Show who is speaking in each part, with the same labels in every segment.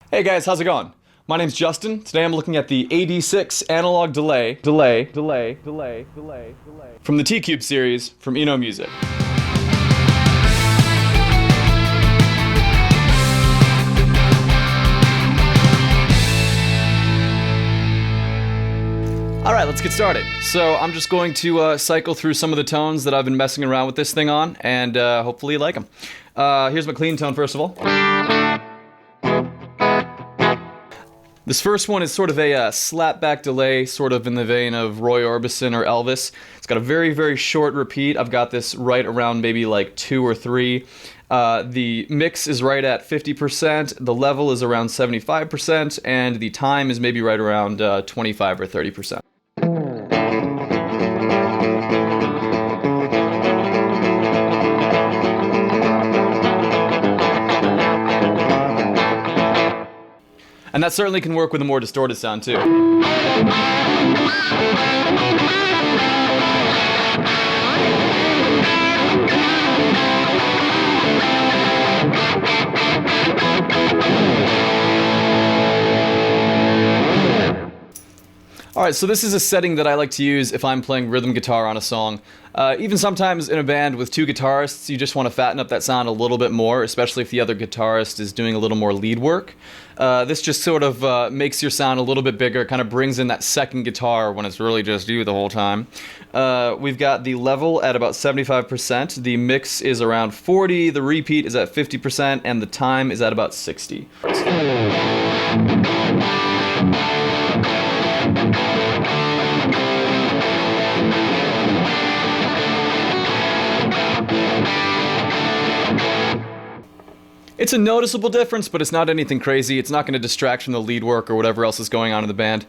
Speaker 1: Hey guys, how's it going? My name's Justin. Today I'm looking at the AD-6 analog delay from the T-Cube series from ENO Music. Alright, let's get started. So I'm just going to cycle through some of the tones that I've been messing around with this thing on, and hopefully you like them. Here's my clean tone first of all. This first one is sort of a slapback delay, sort of in the vein of Roy Orbison or Elvis. It's got a very, very short repeat. I've got this right around maybe like 2 or 3. The mix is right at 50%, the level is around 75%, and the time is maybe right around 25 or 30%. And that certainly can work with a more distorted sound too. Alright, so this is a setting that I like to use if I'm playing rhythm guitar on a song. Even sometimes in a band with 2 guitarists, you just want to fatten up that sound a little bit more, especially if the other guitarist is doing a little more lead work. This just sort of makes your sound a little bit bigger, kind of brings in that second guitar when it's really just you the whole time. We've got the level at about 75%, the mix is around 40, the repeat is at 50%, and the time is at about 60. It's a noticeable difference, but it's not anything crazy. It's not going to distract from the lead work or whatever else is going on in the band.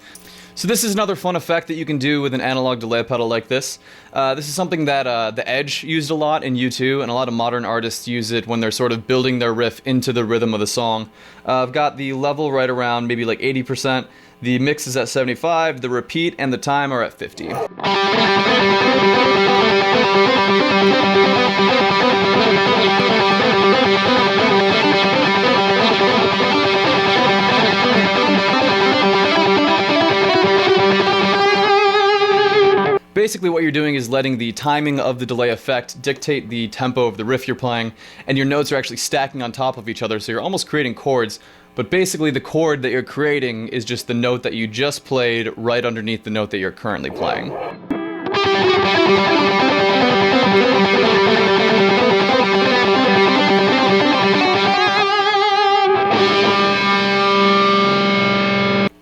Speaker 1: So this is another fun effect that you can do with an analog delay pedal like this. This is something that The Edge used a lot in U2, and a lot of modern artists use it when they're sort of building their riff into the rhythm of the song. I've got the level right around maybe like 80%, the mix is at 75, the repeat and the time are at 50. Basically what you're doing is letting the timing of the delay effect dictate the tempo of the riff you're playing, and your notes are actually stacking on top of each other, so you're almost creating chords, but basically the chord that you're creating is just the note that you just played right underneath the note that you're currently playing.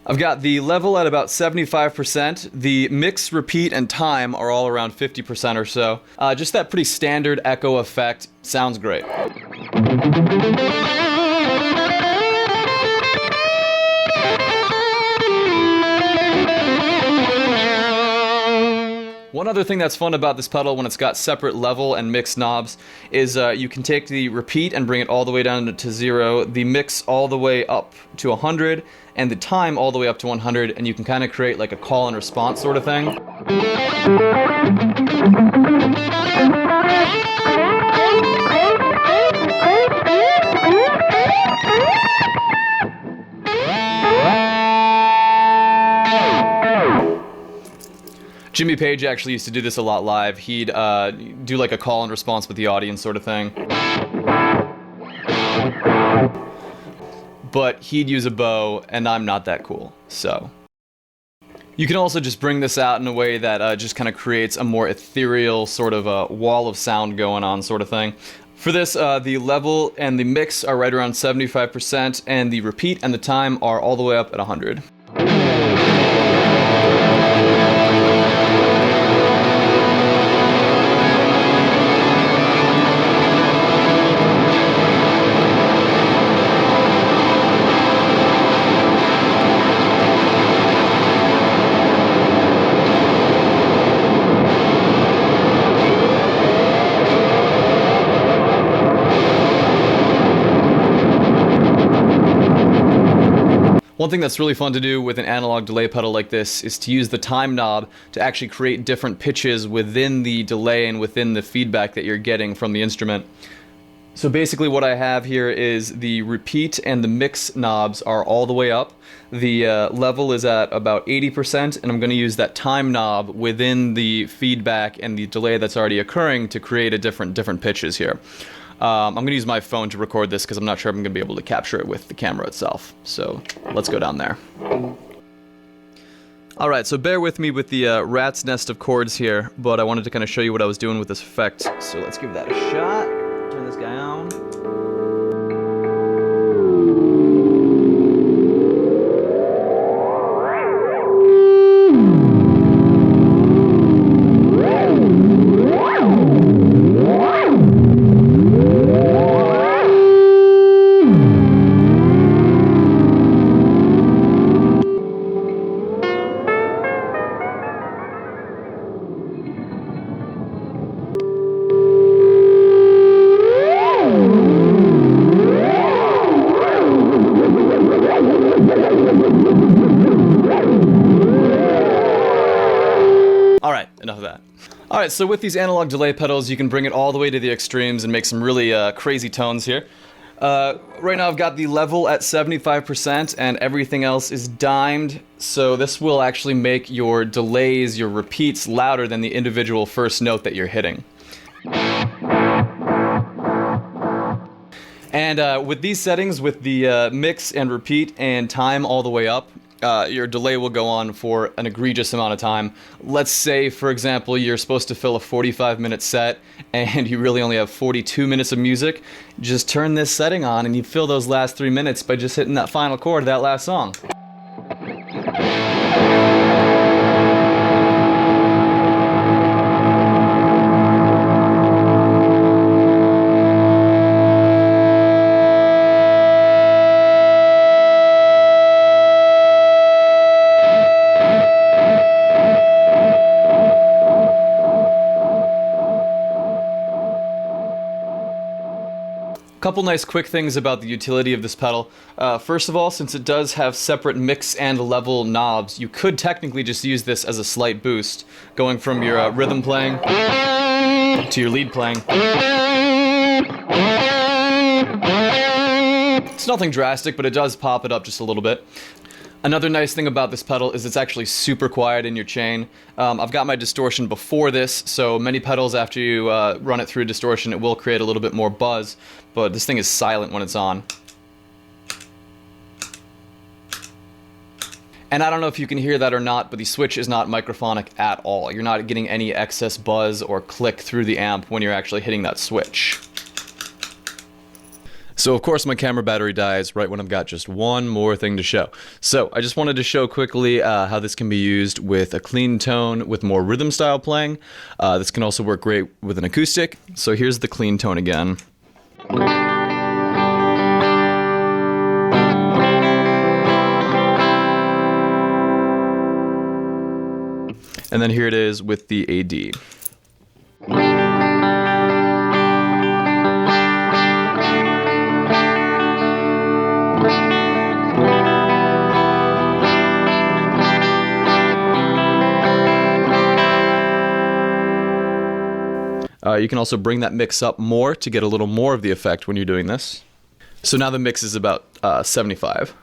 Speaker 1: I've got the level at about 75%, the mix, repeat, and time are all around 50% or so. Just that pretty standard echo effect. Sounds great. One other thing that's fun about this pedal when it's got separate level and mix knobs is you can take the repeat and bring it all the way down to 0, the mix all the way up to 100, and the time all the way up to 100, and you can kind of create like a call and response sort of thing. Jimmy Page actually used to do this a lot live. He'd do like a call and response with the audience sort of thing. But he'd use a bow, and I'm not that cool, so. You can also just bring this out in a way that just kind of creates a more ethereal sort of a wall of sound going on sort of thing. For this, the level and the mix are right around 75%, and the repeat and the time are all the way up at 100. One thing that's really fun to do with an analog delay pedal like this is to use the time knob to actually create different pitches within the delay and within the feedback that you're getting from the instrument. So basically what I have here is the repeat and the mix knobs are all the way up. The level is at about 80%, and I'm going to use that time knob within the feedback and the delay that's already occurring to create a different pitches here. I'm going to use my phone to record this because I'm not sure I'm going to be able to capture it with the camera itself. So let's go down there. Alright, so bear with me with the rat's nest of chords here, but I wanted to kind of show you what I was doing with this effect. So let's give that a shot. Turn this guy on. Alright, enough of that. Alright, so with these analog delay pedals, you can bring it all the way to the extremes and make some really crazy tones here. Right now I've got the level at 75% and everything else is dimed, so this will actually make your delays, your repeats, louder than the individual first note that you're hitting. And with these settings, with the mix and repeat and time all the way up, your delay will go on for an egregious amount of time. Let's say, for example, you're supposed to fill a 45-minute set and you really only have 42 minutes of music. Just turn this setting on and you fill those last 3 minutes by just hitting that final chord of that last song. Couple nice quick things about the utility of this pedal. First of all, since it does have separate mix and level knobs, you could technically just use this as a slight boost, going from your rhythm playing to your lead playing. It's nothing drastic, but it does pop it up just a little bit. Another nice thing about this pedal is it's actually super quiet in your chain. I've got my distortion before this, so many pedals after you run it through distortion, it will create a little bit more buzz, but this thing is silent when it's on. And I don't know if you can hear that or not, but the switch is not microphonic at all. You're not getting any excess buzz or click through the amp when you're actually hitting that switch. So of course my camera battery dies right when I've got just one more thing to show. So I just wanted to show quickly how this can be used with a clean tone with more rhythm style playing. This can also work great with an acoustic. So here's the clean tone again. And then here it is with the AD. You can also bring that mix up more to get a little more of the effect when you're doing this. So now the mix is about 75.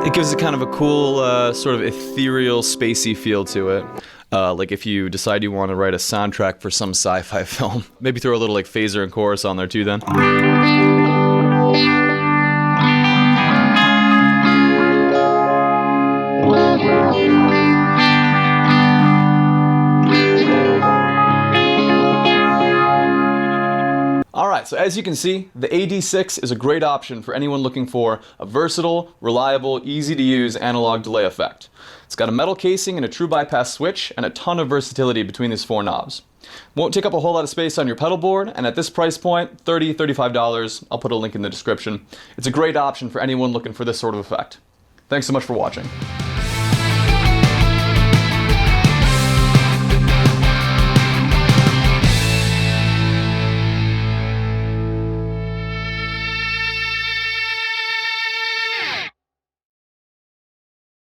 Speaker 1: It gives it kind of a cool, sort of ethereal, spacey feel to it. Like if you decide you want to write a soundtrack for some sci-fi film. Maybe throw a little like phaser and chorus on there too then. Alright, so as you can see, the AD-6 is a great option for anyone looking for a versatile, reliable, easy to use analog delay effect. It's got a metal casing and a true bypass switch and a ton of versatility between these four knobs. Won't take up a whole lot of space on your pedal board, and at this price point, $30, $35, I'll put a link in the description. It's a great option for anyone looking for this sort of effect. Thanks so much for watching.